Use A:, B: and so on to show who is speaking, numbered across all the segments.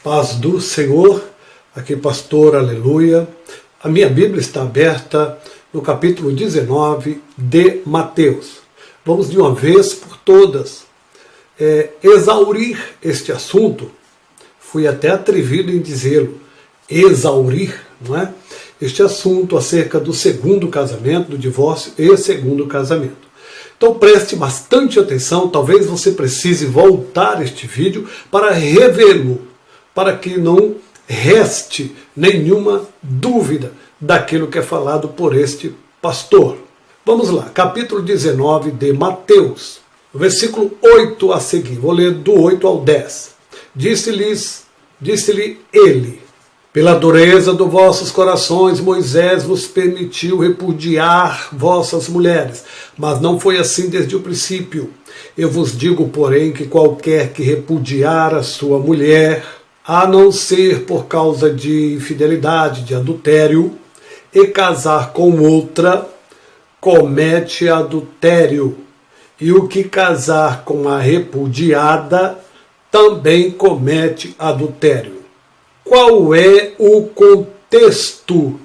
A: Paz do Senhor, aqui pastor, aleluia. A minha Bíblia está aberta no capítulo 19 de Mateus. Vamos de uma vez por todas exaurir este assunto. Fui até atrevido em dizê-lo, exaurir, não é? Este assunto acerca do segundo casamento, do divórcio e segundo casamento. Então preste bastante atenção, talvez você precise voltar este vídeo para revê-lo, para que não reste nenhuma dúvida daquilo que é falado por este pastor. Vamos lá, capítulo 19 de Mateus, versículo 8 a seguir, vou ler do 8 ao 10. Disse-lhe ele: pela dureza dos vossos corações, Moisés vos permitiu repudiar vossas mulheres, mas não foi assim desde o princípio. Eu vos digo, porém, que qualquer que repudiar a sua mulher, a não ser por causa de infidelidade, de adultério, e casar com outra, comete adultério. E o que casar com a repudiada, também comete adultério. Qual é o contexto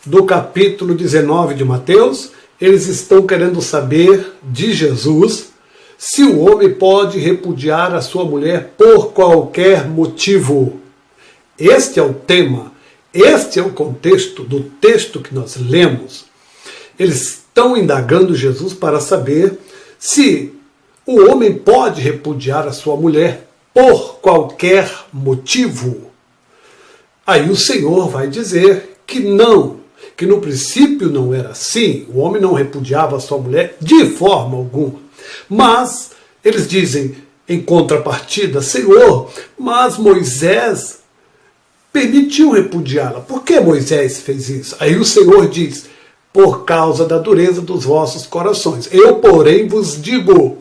A: do capítulo 19 de Mateus? Eles estão querendo saber de Jesus se o homem pode repudiar a sua mulher por qualquer motivo. Este é o tema, este é o contexto do texto que nós lemos. Eles estão indagando Jesus para saber se o homem pode repudiar a sua mulher por qualquer motivo. Aí o Senhor vai dizer que não, que no princípio não era assim, o homem não repudiava a sua mulher de forma alguma. Mas eles dizem em contrapartida: Senhor, mas Moisés permitiu repudiá-la. Por que Moisés fez isso? Aí o Senhor diz: por causa da dureza dos vossos corações. Eu, porém, vos digo,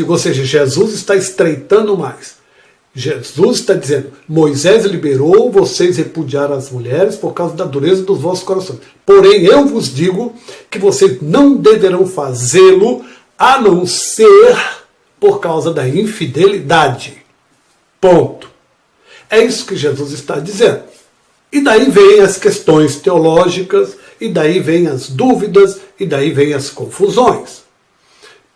A: ou seja, Jesus está estreitando mais. Jesus está dizendo: Moisés liberou vocês repudiar as mulheres por causa da dureza dos vossos corações. Porém, eu vos digo que vocês não deverão fazê-lo a não ser por causa da infidelidade. Ponto. É isso que Jesus está dizendo. E daí vem as questões teológicas, e daí vem as dúvidas, e daí vem as confusões.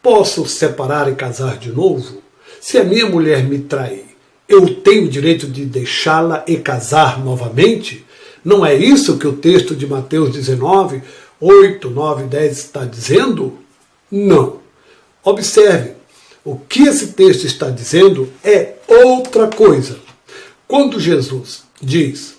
A: Posso separar e casar de novo? Se a minha mulher me trair, eu tenho o direito de deixá-la e casar novamente? Não é isso que o texto de Mateus 19, 8, 9 e 10 está dizendo? Não. Observe, o que esse texto está dizendo é outra coisa. Quando Jesus diz: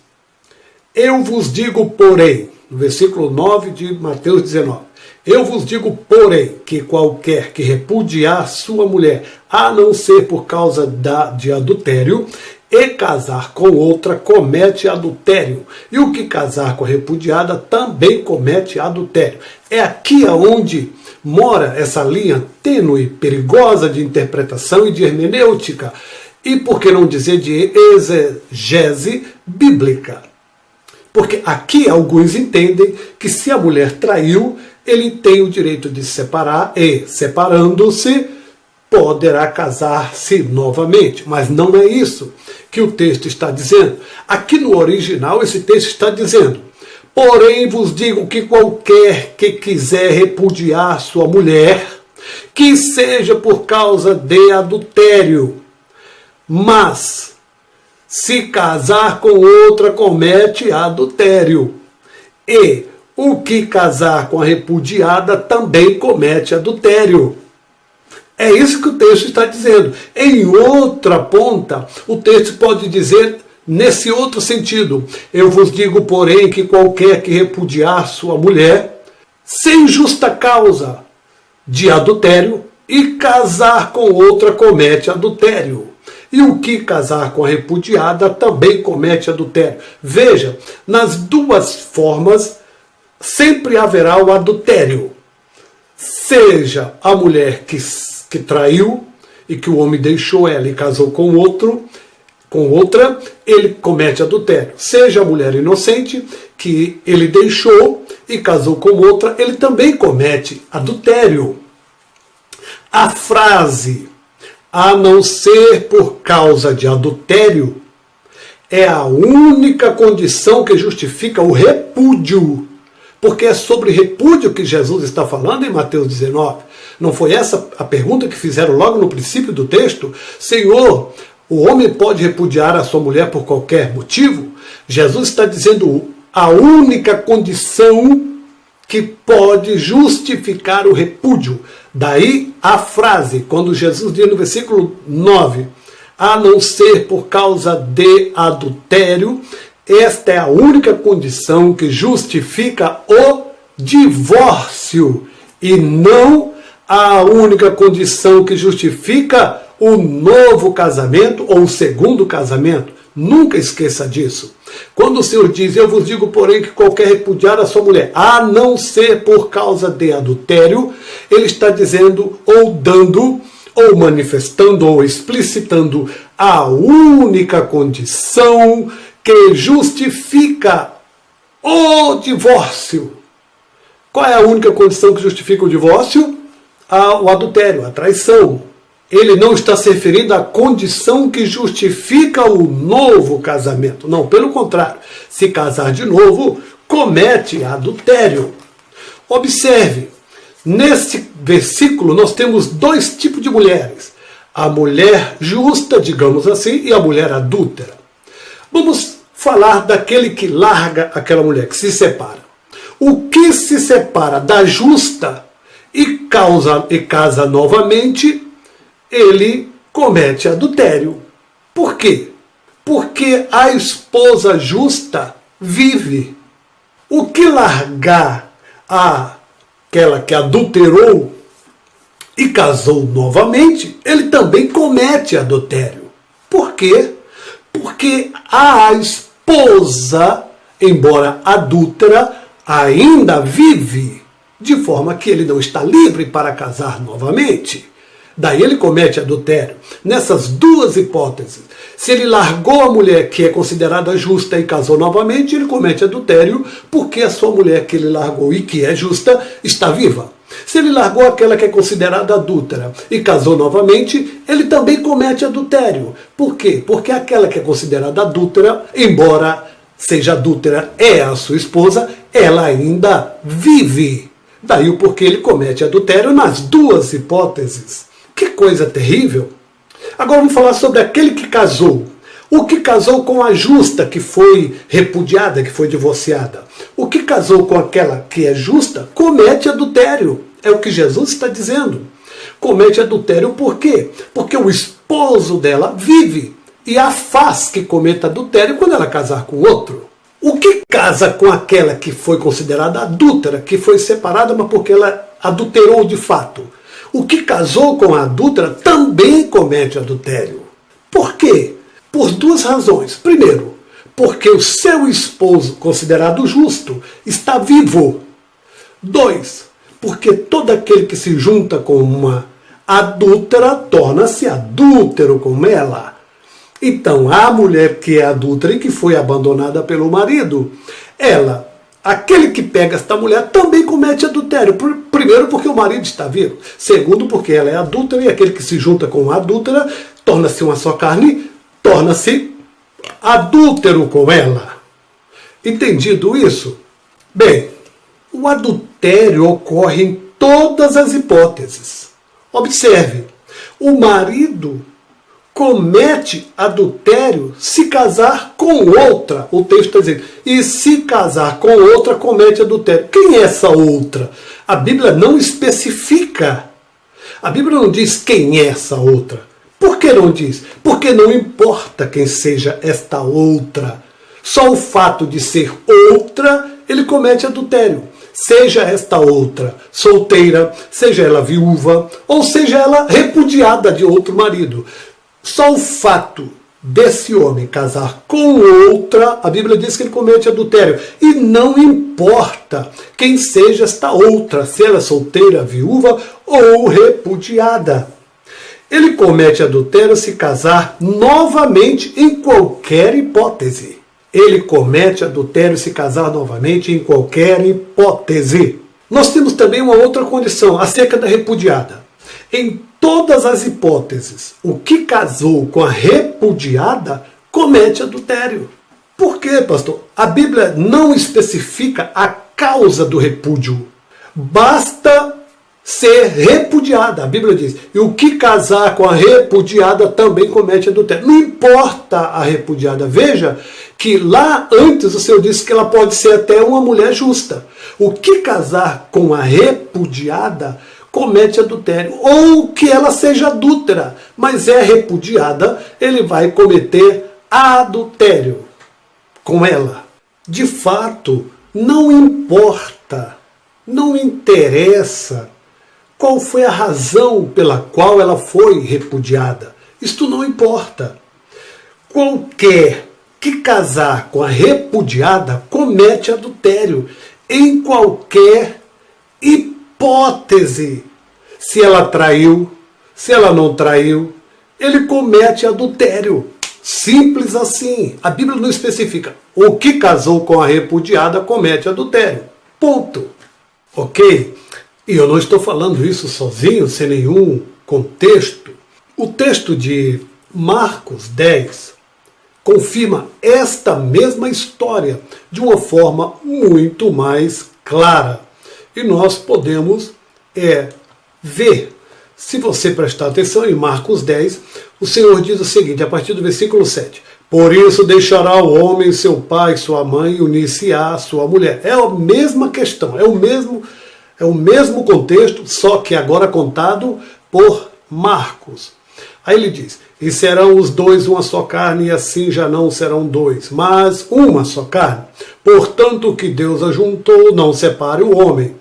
A: eu vos digo, porém, no versículo 9 de Mateus 19, eu vos digo, porém, que qualquer que repudiar sua mulher, a não ser por causa de adultério, e casar com outra, comete adultério. E o que casar com a repudiada também comete adultério. É aqui aonde mora essa linha tênue, perigosa de interpretação e de hermenêutica. E por que não dizer de exegese bíblica? Porque aqui alguns entendem que se a mulher traiu, ele tem o direito de se separar e, separando-se, poderá casar-se novamente. Mas não é isso que o texto está dizendo. Aqui no original esse texto está dizendo: porém vos digo que qualquer que quiser repudiar sua mulher, que seja por causa de adultério, mas se casar com outra, comete adultério. E o que casar com a repudiada também comete adultério. É isso que o texto está dizendo. Em outra ponta, o texto pode dizer nesse outro sentido: eu vos digo, porém, que qualquer que repudiar sua mulher, sem justa causa de adultério, e casar com outra, comete adultério. E o que casar com a repudiada também comete adultério. Veja, nas duas formas sempre haverá o adultério. Seja a mulher que traiu e que o homem deixou ela e casou com outra, ele comete adultério. Seja a mulher inocente que ele deixou e casou com outra, ele também comete adultério. A frase a não ser por causa de adultério, é a única condição que justifica o repúdio. Porque é sobre repúdio que Jesus está falando em Mateus 19. Não foi essa a pergunta que fizeram logo no princípio do texto? Senhor, o homem pode repudiar a sua mulher por qualquer motivo? Jesus está dizendo a única condição que pode justificar o repúdio. Daí a frase, quando Jesus diz no versículo 9, a não ser por causa de adultério, esta é a única condição que justifica o divórcio e não a única condição que justifica o novo casamento ou o segundo casamento. Nunca esqueça disso. Quando o Senhor diz, eu vos digo, porém, que qualquer repudiar a sua mulher, a não ser por causa de adultério, ele está dizendo, ou dando, ou manifestando, ou explicitando a única condição que justifica o divórcio. Qual é a única condição que justifica o divórcio? O adultério, a traição. Ele não está se referindo à condição que justifica o novo casamento. Não, pelo contrário. Se casar de novo, comete adultério. Observe, nesse versículo nós temos dois tipos de mulheres. A mulher justa, digamos assim, e a mulher adúltera. Vamos falar daquele que larga aquela mulher, que se separa. O que se separa da justa e casa novamente, ele comete adultério. Por quê? Porque a esposa justa vive. O que largar aquela que adulterou e casou novamente, ele também comete adultério. Por quê? Porque a esposa, embora adúltera, ainda vive, de forma que ele não está livre para casar novamente. Daí ele comete adultério. Nessas duas hipóteses, se ele largou a mulher que é considerada justa e casou novamente, ele comete adultério porque a sua mulher que ele largou e que é justa está viva. Se ele largou aquela que é considerada adúltera e casou novamente, ele também comete adultério. Por quê? Porque aquela que é considerada adúltera, embora seja adúltera, é a sua esposa, ela ainda vive. Daí o porquê ele comete adultério nas duas hipóteses. Que coisa terrível! Agora vamos falar sobre aquele que casou. O que casou com a justa, que foi repudiada, que foi divorciada. O que casou com aquela que é justa, comete adultério. É o que Jesus está dizendo. Comete adultério por quê? Porque o esposo dela vive e a faz que cometa adultério quando ela casar com outro. O que casa com aquela que foi considerada adúltera, que foi separada, mas porque ela adulterou de fato? O que casou com a adúltera também comete adultério. Por quê? Por duas razões. Primeiro, porque o seu esposo, considerado justo, está vivo. 2, porque todo aquele que se junta com uma adúltera torna-se adúltero com ela. Então, a mulher que é adúltera e que foi abandonada pelo marido, aquele que pega esta mulher também comete adultério. Primeiro, porque o marido está vivo. Segundo, porque ela é adúltera e aquele que se junta com a adúltera torna-se uma só carne, torna-se adúltero com ela. Entendido isso? Bem, o adultério ocorre em todas as hipóteses. Observe, o marido comete adultério se casar com outra. O texto está dizendo, e se casar com outra, comete adultério. Quem é essa outra? A Bíblia não especifica. A Bíblia não diz quem é essa outra. Por que não diz? Porque não importa quem seja esta outra. Só o fato de ser outra, ele comete adultério. Seja esta outra solteira, seja ela viúva, ou seja ela repudiada de outro marido. Só o fato desse homem casar com outra, a Bíblia diz que ele comete adultério. E não importa quem seja esta outra, se ela é solteira, viúva ou repudiada. Ele comete adultério se casar novamente em qualquer hipótese. Ele comete adultério se casar novamente em qualquer hipótese. Nós temos também uma outra condição acerca da repudiada. Em todas as hipóteses, o que casou com a repudiada comete adultério. Por quê, pastor? A Bíblia não especifica a causa do repúdio. Basta ser repudiada. A Bíblia diz, e o que casar com a repudiada também comete adultério. Não importa a repudiada. Veja que lá antes o Senhor disse que ela pode ser até uma mulher justa. O que casar com a repudiada comete adultério. Ou que ela seja adúltera, mas é repudiada, ele vai cometer adultério com ela. De fato, não importa, não interessa qual foi a razão pela qual ela foi repudiada. Isto não importa. Qualquer que casar com a repudiada comete adultério em qualquer hipótese. Se ela traiu, se ela não traiu, ele comete adultério. Simples assim. A Bíblia não especifica. O que casou com a repudiada comete adultério. Ponto. Ok? E eu não estou falando isso sozinho, sem nenhum contexto. O texto de Marcos 10 confirma esta mesma história de uma forma muito mais clara. E nós podemos ver. Se você prestar atenção em Marcos 10, o Senhor diz o seguinte, a partir do versículo 7. Por isso deixará o homem seu pai e sua mãe e unir-se-á à sua mulher. É a mesma questão, é o mesmo contexto, só que agora contado por Marcos. Aí ele diz, e serão os dois uma só carne, e assim já não serão dois, mas uma só carne. Portanto, o que Deus ajuntou, não separe o homem.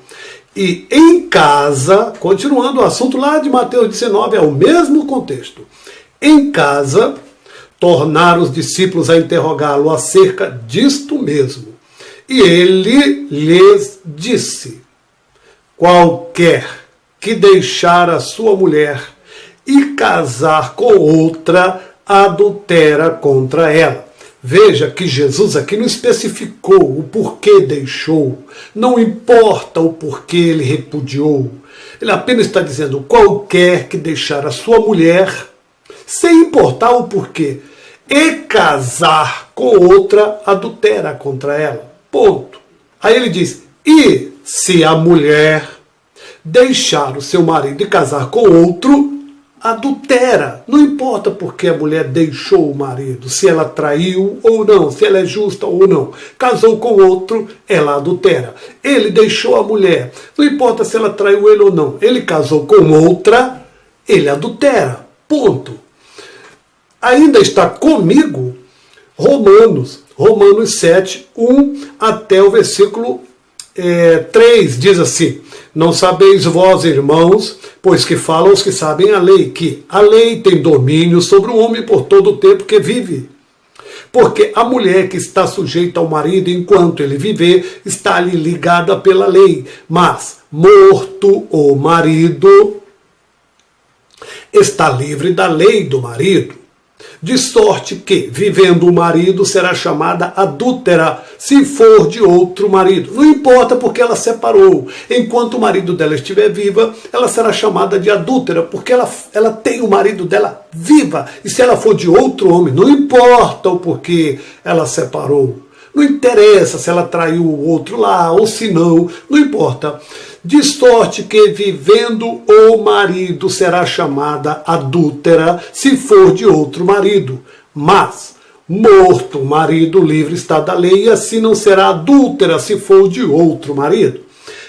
A: E em casa, continuando o assunto lá de Mateus 19, é o mesmo contexto. Em casa, tornaram os discípulos a interrogá-lo acerca disto mesmo. E ele lhes disse, qualquer que deixar a sua mulher e casar com outra, adultera contra ela. Veja que Jesus aqui não especificou o porquê deixou, não importa o porquê ele repudiou. Ele apenas está dizendo qualquer que deixar a sua mulher, sem importar o porquê, e casar com outra, adultera contra ela. Ponto. Aí ele diz, e se a mulher deixar o seu marido e casar com outro, adultera. Não importa porque a mulher deixou o marido, se ela traiu ou não, se ela é justa ou não. Casou com outro, ela adultera. Ele deixou a mulher, não importa se ela traiu ele ou não. Ele casou com outra, ele adultera. Ponto. Ainda está comigo Romanos 7, 1 até o versículo 3, diz assim, não sabeis vós, irmãos, pois que falam os que sabem a lei, que a lei tem domínio sobre o homem por todo o tempo que vive. Porque a mulher que está sujeita ao marido enquanto ele viver, está ali ligada pela lei. Mas, morto o marido, está livre da lei do marido. De sorte que, vivendo o marido, será chamada adúltera, se for de outro marido. Não importa porque ela separou. Enquanto o marido dela estiver viva, ela será chamada de adúltera, porque ela tem o marido dela viva. E se ela for de outro homem, não importa o porquê ela separou. Não interessa se ela traiu o outro lá ou se não, não importa. De sorte que, vivendo o marido, será chamada adúltera, se for de outro marido. Mas, morto o marido, livre está da lei, e assim não será adúltera, se for de outro marido.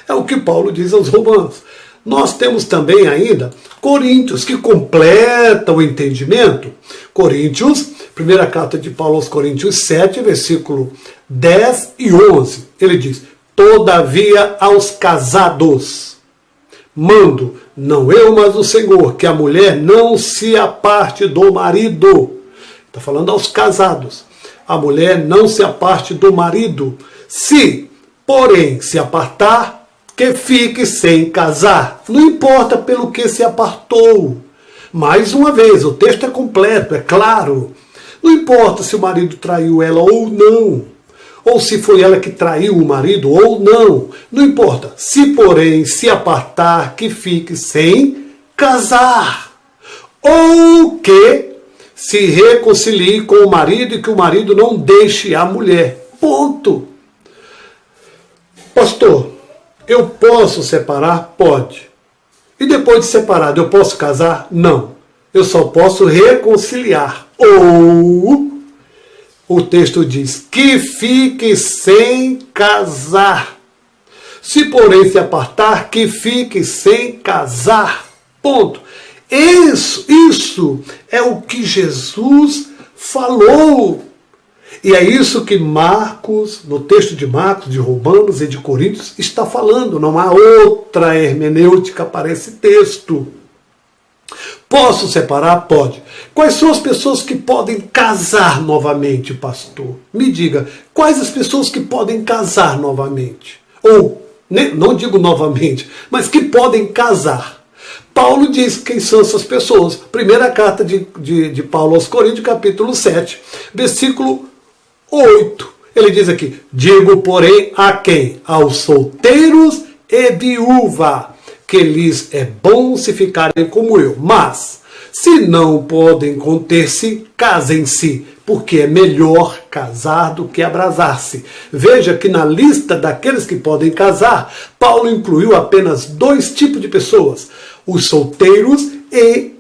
A: É o que Paulo diz aos Romanos. Nós temos também ainda Coríntios, que completa o entendimento. Coríntios, primeira carta de Paulo aos Coríntios 7, versículo 10 e 11. Ele diz, todavia aos casados mando, não eu, mas o Senhor, que a mulher não se aparte do marido. Está falando aos casados. A mulher não se aparte do marido. Se, porém, se apartar, que fique sem casar. Não importa pelo que se apartou. Mais uma vez, o texto é completo, é claro. Não importa se o marido traiu ela ou não. Ou se foi ela que traiu o marido ou não. Não importa. Se, porém, se apartar, que fique sem casar, ou que se reconcilie com o marido e que o marido não deixe a mulher. Ponto. Pastor, eu posso separar? Pode. E depois de separado, eu posso casar? Não. Eu só posso reconciliar. Ou o texto diz que fique sem casar. Se, porém, se apartar, que fique sem casar. Ponto. Isso é o que Jesus falou. E é isso que Marcos, no texto de Marcos, de Romanos e de Coríntios, está falando. Não há outra hermenêutica para esse texto. Posso separar? Pode. Quais são as pessoas que podem casar novamente, pastor? Me diga, quais as pessoas que podem casar novamente? Ou, não digo novamente, mas que podem casar. Paulo diz quem são essas pessoas. Primeira carta de Paulo aos Coríntios, capítulo 7, versículo 8. Ele diz aqui: digo, porém, a quem? Aos solteiros e viúva, que lhes é bom se ficarem como eu. Mas, se não podem conter-se, casem-se, porque é melhor casar do que abrasar-se. Veja que na lista daqueles que podem casar, Paulo incluiu apenas 2 tipos de pessoas: os solteiros e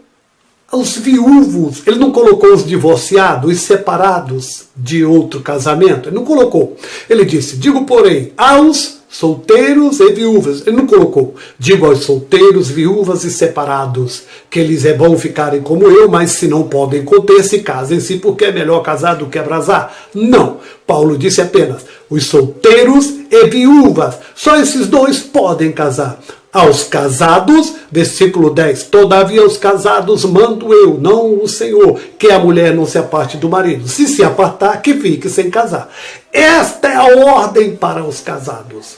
A: os viúvos. Ele não colocou os divorciados, os separados de outro casamento. Ele não colocou. Ele disse: digo, porém, aos solteiros e viúvas. Ele não colocou: digo aos solteiros, viúvas e separados, que lhes é bom ficarem como eu, mas se não podem conter-se, casem-se, porque é melhor casar do que abrasar. Não. Paulo disse apenas: os solteiros e viúvas. Só esses 2 podem casar. Aos casados, versículo 10, todavia os casados mando eu, não o Senhor, que a mulher não se aparte do marido. Se apartar, que fique sem casar. Esta é a ordem para os casados.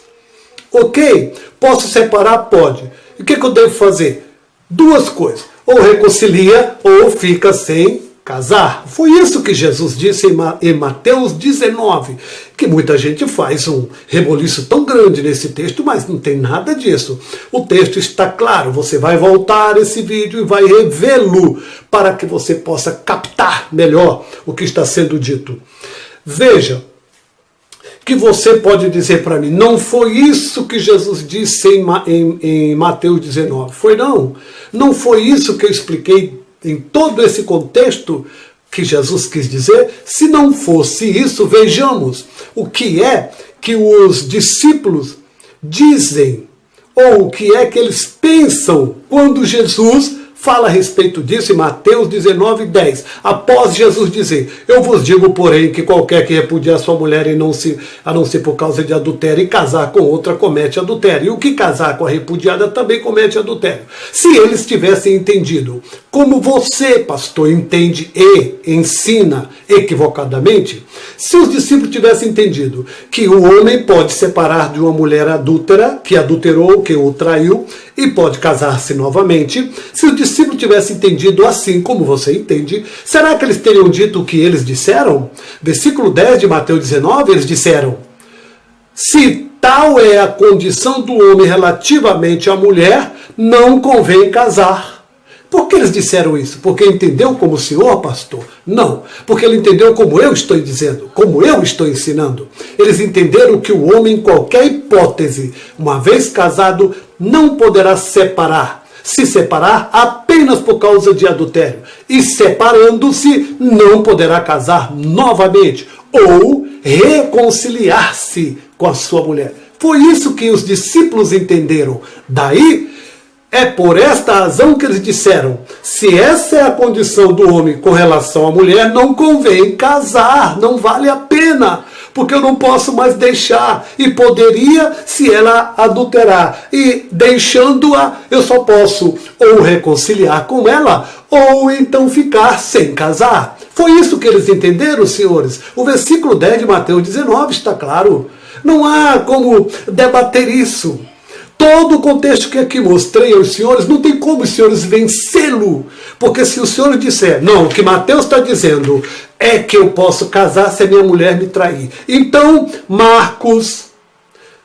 A: Ok? Posso separar? Pode. E o que eu devo fazer? 2 coisas. Ou reconcilia, ou fica sem casar. Foi isso que Jesus disse em Mateus 19, que muita gente faz um reboliço tão grande nesse texto, mas não tem nada disso. O texto está claro, você vai voltar esse vídeo e vai revê-lo para que você possa captar melhor o que está sendo dito. Veja que você pode dizer para mim: não foi isso que Jesus disse em Mateus 19. Foi não. Não foi isso que eu expliquei em todo esse contexto que Jesus quis dizer. Se não fosse isso, vejamos o que é que os discípulos dizem, ou o que é que eles pensam quando Jesus fala a respeito disso em Mateus 19, 10. Após Jesus dizer: eu vos digo, porém, que qualquer que repudiar sua mulher a não ser por causa de adultério e casar com outra, comete adultério. E o que casar com a repudiada também comete adultério. Se eles tivessem entendido como você, pastor, entende e ensina equivocadamente, se os discípulos tivessem entendido que o homem pode separar de uma mulher adúltera, que adulterou, que o traiu, e pode casar-se novamente, se os discípulos tivessem entendido assim como você entende, será que eles teriam dito o que eles disseram? Versículo 10 de Mateus 19, eles disseram: se tal é a condição do homem relativamente à mulher, não convém casar. Por que eles disseram isso? Porque entendeu como o senhor, pastor? Não, porque ele entendeu como eu estou dizendo, como eu estou ensinando. Eles entenderam que o homem, em qualquer hipótese, uma vez casado, não poderá se separar apenas por causa de adultério. E separando-se, não poderá casar novamente ou reconciliar-se com a sua mulher. Foi isso que os discípulos entenderam. Daí, é por esta razão que eles disseram: se essa é a condição do homem com relação à mulher, não convém casar, não vale a pena, porque eu não posso mais deixar, e poderia se ela adulterar, e deixando-a, eu só posso ou reconciliar com ela, ou então ficar sem casar. Foi isso que eles entenderam, senhores. O versículo 10 de Mateus 19 está claro. Não há como debater isso. Todo o contexto que aqui mostrei aos senhores, não tem como os senhores vencê-lo. Porque se o senhor disser: não, o que Mateus está dizendo é que eu posso casar se a minha mulher me trair. Então, Marcos,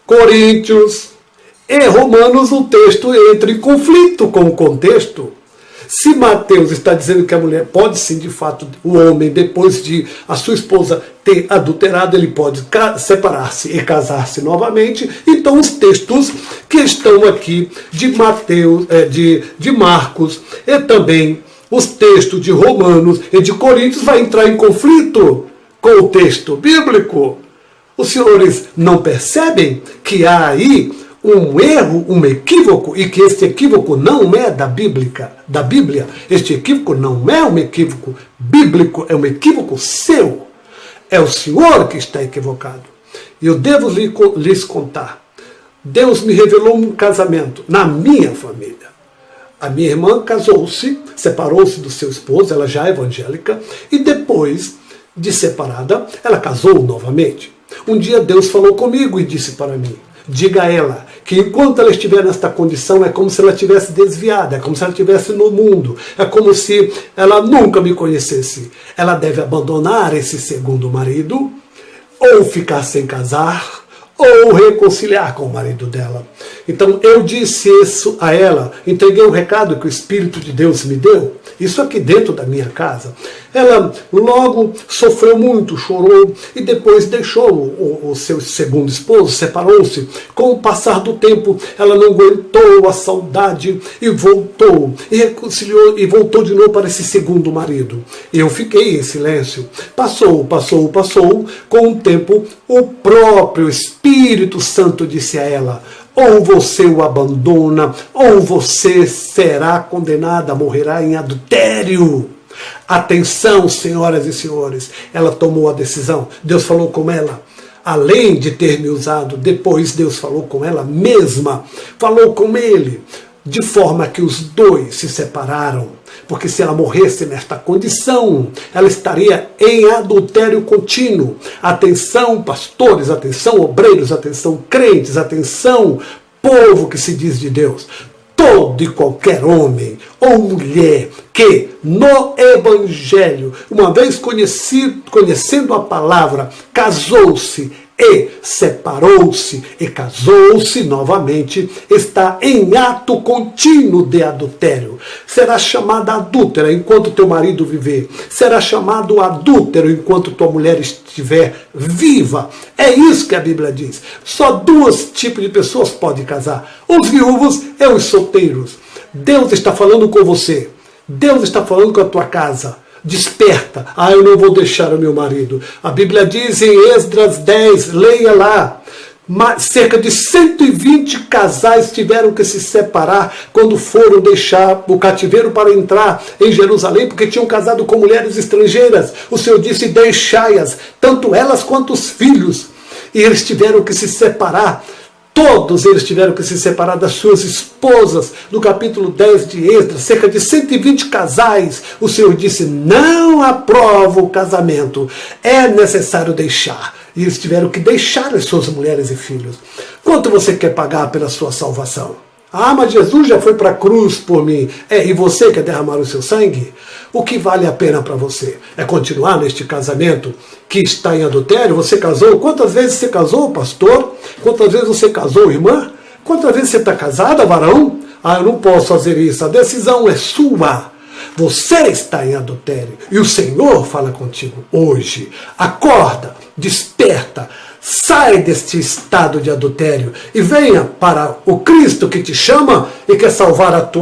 A: Coríntios e Romanos, o texto entra em conflito com o contexto. Se Mateus está dizendo que a mulher pode sim, de fato, o homem, depois de a sua esposa ter adulterado, ele pode separar-se e casar-se novamente, então os textos que estão aqui de Mateus, de Marcos e também os textos de Romanos e de Coríntios vai entrar em conflito com o texto bíblico. Os senhores não percebem que há aí um erro, um equívoco, e que esse equívoco não é da Bíblia. Este equívoco não é um equívoco bíblico, é um equívoco seu. É o senhor que está equivocado. E eu devo lhes contar. Deus me revelou um casamento na minha família. A minha irmã casou-se, separou-se do seu esposo, ela já é evangélica, e depois de separada, ela casou novamente. Um dia Deus falou comigo e disse para mim: diga a ela que enquanto ela estiver nesta condição é como se ela estivesse desviada, é como se ela estivesse no mundo, é como se ela nunca me conhecesse. Ela deve abandonar esse segundo marido, ou ficar sem casar, ou reconciliar com o marido dela. Então eu disse isso a ela, entreguei o recado que o Espírito de Deus me deu, isso aqui dentro da minha casa. Ela logo sofreu muito, chorou e depois deixou o seu segundo esposo, separou-se. Com o passar do tempo, ela não aguentou a saudade e voltou, e reconciliou e voltou de novo para esse segundo marido. Eu fiquei em silêncio. Passou. Com o tempo, o próprio Espírito Santo disse a ela: ou você o abandona, ou você será condenada, morrerá em adultério. Atenção, senhoras e senhores, ela tomou a decisão. Deus falou com ela. Além de ter me usado, depois Deus falou com ela mesma, falou com ele, de forma que os dois se separaram. Porque se ela morresse nesta condição, ela estaria em adultério contínuo. Atenção, pastores, atenção, obreiros, atenção, crentes, atenção, povo que se diz de Deus. Todo e qualquer homem ou mulher que no Evangelho, uma vez conhecendo a palavra, casou-se e separou-se e casou-se novamente, está em ato contínuo de adultério. Será chamada adúltera enquanto teu marido viver. Será chamado adúltero enquanto tua mulher estiver viva. É isso que a Bíblia diz. Só dois tipos de pessoas podem casar: os viúvos e os solteiros. Deus está falando com você. Deus está falando com a tua casa. Desperta. Eu não vou deixar o meu marido. A Bíblia diz em Esdras 10, leia lá, cerca de 120 casais tiveram que se separar quando foram deixar o cativeiro para entrar em Jerusalém, porque tinham casado com mulheres estrangeiras. O Senhor disse: deixai-as, tanto elas quanto os filhos. E eles tiveram que se separar. Todos eles tiveram que se separar das suas esposas. No capítulo 10 de Esdras, cerca de 120 casais, o Senhor disse: não aprova o casamento, é necessário deixar. E eles tiveram que deixar as suas mulheres e filhos. Quanto você quer pagar pela sua salvação? Mas Jesus já foi para a cruz por mim. E você quer derramar o seu sangue? O que vale a pena para você? É continuar neste casamento que está em adultério? Você casou? Quantas vezes você casou, pastor? Quantas vezes você casou, irmã? Quantas vezes você está casada, varão? Eu não posso fazer isso. A decisão é sua. Você está em adultério. E o Senhor fala contigo hoje. Acorda, desperta. Sai deste estado de adultério e venha para o Cristo que te chama e quer salvar a tua